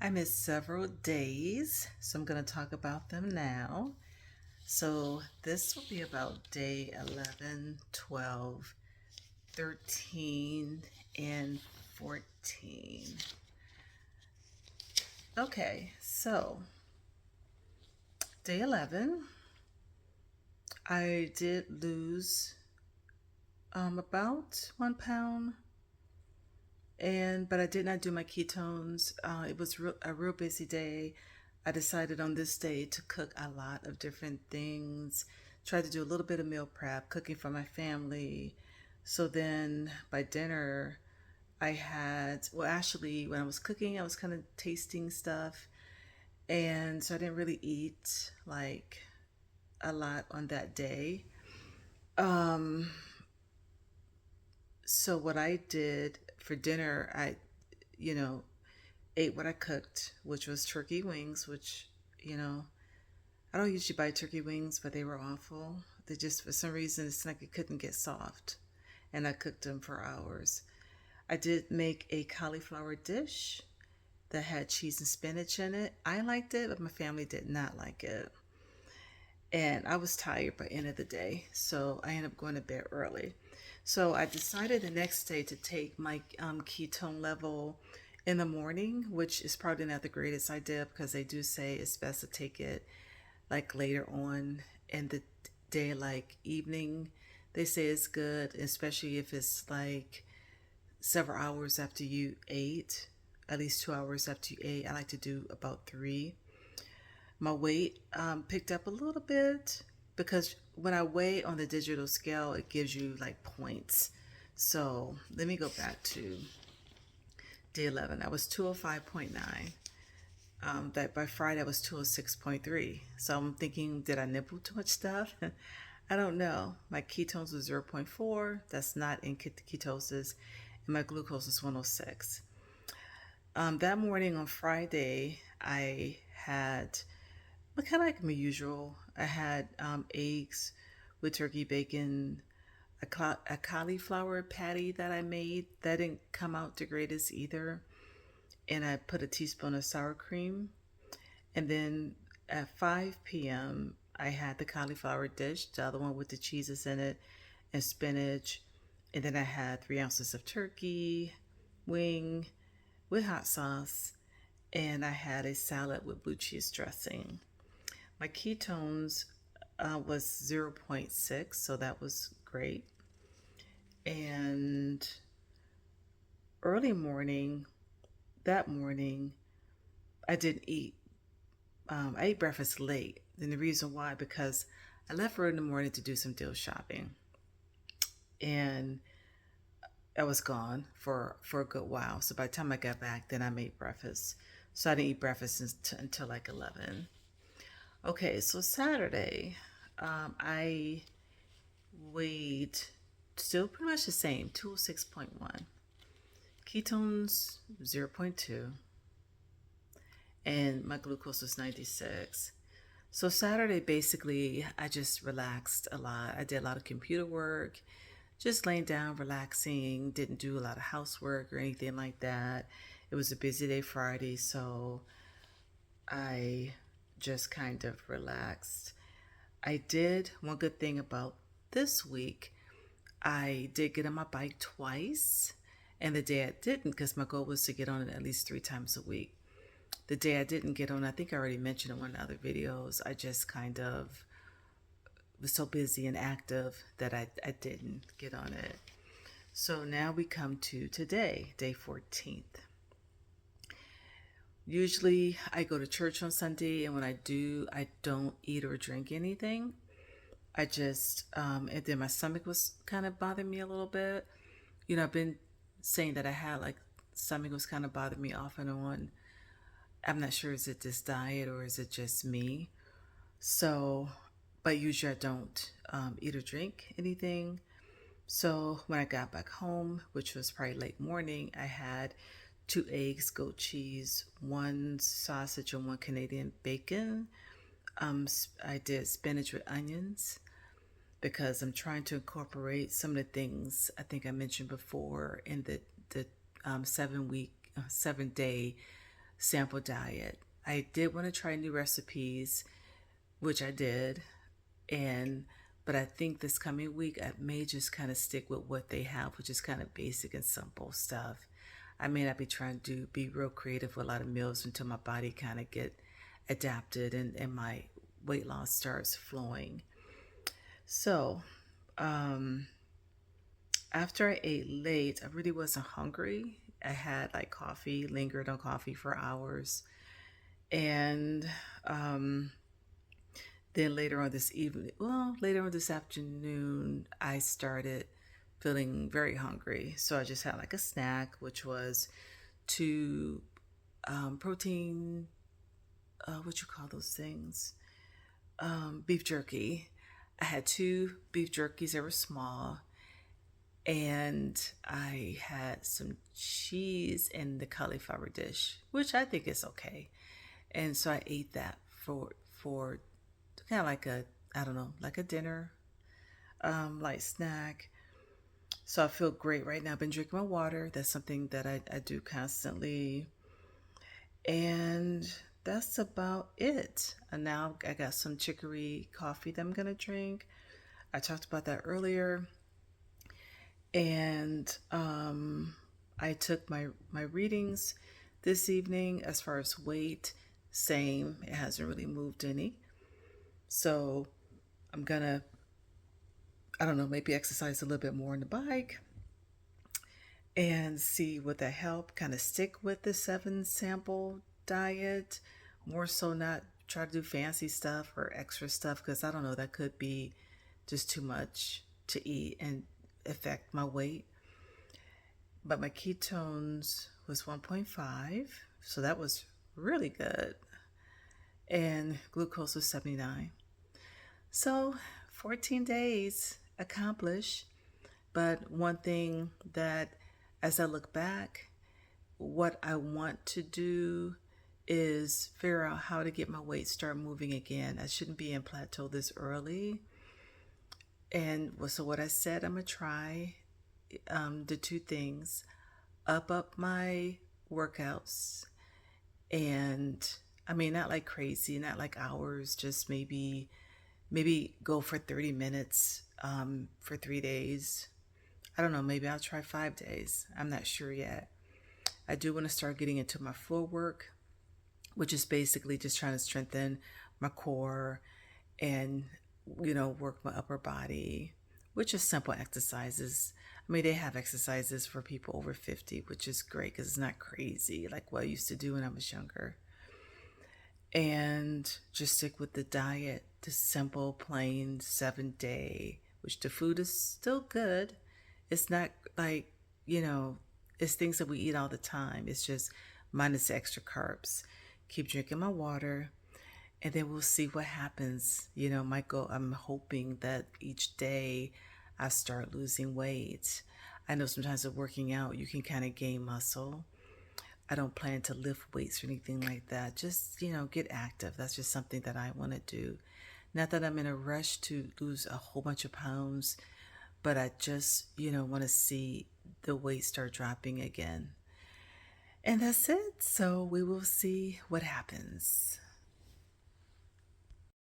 I missed several days, so I'm going to talk about them now. So this will be about day 11, 12, 13, and 14. Okay, so day 11, I did lose about 1 pound, but I did not do my ketones. It was a real busy day. I decided on this day to cook a lot of different things. Tried to do a little bit of meal prep, cooking for my family. So then by dinner, I had, well, actually, when I was cooking, I was kind of tasting stuff. And so I didn't really eat like a lot on that day. Um, so what I did for dinner, you know, ate what I cooked, which was turkey wings, which, you know, I don't usually buy turkey wings, but they were awful. They just, for some reason, it's like it couldn't get soft. And I cooked them for hours. I did make a cauliflower dish that had cheese and spinach in it. I liked it, but my family did not like it. And I was tired by the end of the day, so I ended up going to bed early. So I decided the next day to take my ketone level in the morning, which is probably not the greatest idea because they do say it's best to take it like later on in the day, like evening. They say it's good, especially if it's like several hours after you ate, at least 2 hours after you ate. I like to do about three. My weight picked up a little bit because when I weigh on the digital scale, it gives you like points. So let me go back to day 11. I was 205.9. That by Friday I was 206.3. So I'm thinking, did I nibble too much stuff? I don't know. My ketones was zero point 0.4. That's not in ketosis. And my glucose is 106. That morning on Friday, I had, well, kind of like my usual. I had eggs with turkey bacon, a cauliflower patty that I made that didn't come out the greatest either. And I put a teaspoon of sour cream. And then at 5 p.m., I had the cauliflower dish, the other one with the cheeses in it and spinach. And then I had 3 ounces of turkey, wing with hot sauce, and I had a salad with blue cheese dressing. My ketones was zero point 0.6, so that was great. And early morning, that morning, I didn't eat. I ate breakfast late. And the reason why, because I left early in the morning to do some deal shopping. And I was gone for a good while. So by the time I got back, then I made breakfast. So I didn't eat breakfast until like 11. Okay, so Saturday, I weighed still pretty much the same, 206.1. Ketones, zero point 0.2. And my glucose was 96. So Saturday, basically, I just relaxed a lot. I did a lot of computer work, just laying down, relaxing, didn't do a lot of housework or anything like that. It was a busy day Friday, so I just kind of relaxed. I did one good thing about this week. I did get on my bike twice, and the day I didn't, because my goal was to get on it at least 3 times a week. The day I didn't get on, I think I already mentioned in one of the other videos, I just kind of was so busy and active that I didn't get on it. So now we come to today, day 14th. Usually I go to church on Sunday, and when I do, I don't eat or drink anything. I just, and then my stomach was kind of bothering me a little bit. I've been saying that I had like stomach was kind of bothering me off and on. I'm not sure, is it this diet or is it just me? So, but usually I don't eat or drink anything. So when I got back home, which was probably late morning, I had 2 eggs, goat cheese, one sausage, and one Canadian bacon. I did spinach with onions because I'm trying to incorporate some of the things I think I mentioned before in the 7 day sample diet. I did want to try new recipes, which I did, and but I think this coming week I may just kind of stick with what they have, which is kind of basic and simple stuff. I may not be trying to be real creative with a lot of meals until my body kind of get adapted and my weight loss starts flowing. So, um, after I ate late, I really wasn't hungry. I had like coffee, lingered on coffee for hours. And um, then later on this evening, well, later on this afternoon, I started feeling very hungry. So I just had like a snack, which was two protein, what you call those things? Beef jerky. I had two beef jerkies that were small, and I had some cheese in the cauliflower dish, which I think is okay. And so I ate that for kind of like a, I don't know, like a dinner, light snack. So I feel great right now. I've been drinking my water. That's something that I do constantly. And that's about it. And now I got some chicory coffee that I'm going to drink. I talked about that earlier. And I took my readings this evening as far as weight. Same. It hasn't really moved any. So I'm going to, I don't know, maybe exercise a little bit more on the bike and see what that help. Kind of stick with the 7 sample diet, more so not try to do fancy stuff or extra stuff because I don't know, that could be just too much to eat and affect my weight. But my ketones was 1.5, so that was really good. And glucose was 79. So 14 days accomplished. But one thing that, as I look back, what I want to do is figure out how to get my weight start moving again. I shouldn't be in plateau this early. And so what I said, I'm gonna try the two things: up my workouts, and I mean not like crazy, not like hours, just maybe go for 30 minutes for 3 days. I don't know, maybe I'll try 5 days. I'm not sure yet. I do want to start getting into my floor work, which is basically just trying to strengthen my core and, work my upper body, which is simple exercises. I mean, they have exercises for people over 50, which is great because it's not crazy like what I used to do when I was younger. And just stick with the diet, the simple, plain 7 day, which the food is still good. It's not like, it's things that we eat all the time. It's just minus the extra carbs. Keep drinking my water, and then we'll see what happens. My goal, I'm hoping that each day I start losing weight. I know sometimes with working out, you can kind of gain muscle. I don't plan to lift weights or anything like that. Just, get active. That's just something that I want to do. Not that I'm in a rush to lose a whole bunch of pounds, but I just, want to see the weight start dropping again. And that's it. So we will see what happens.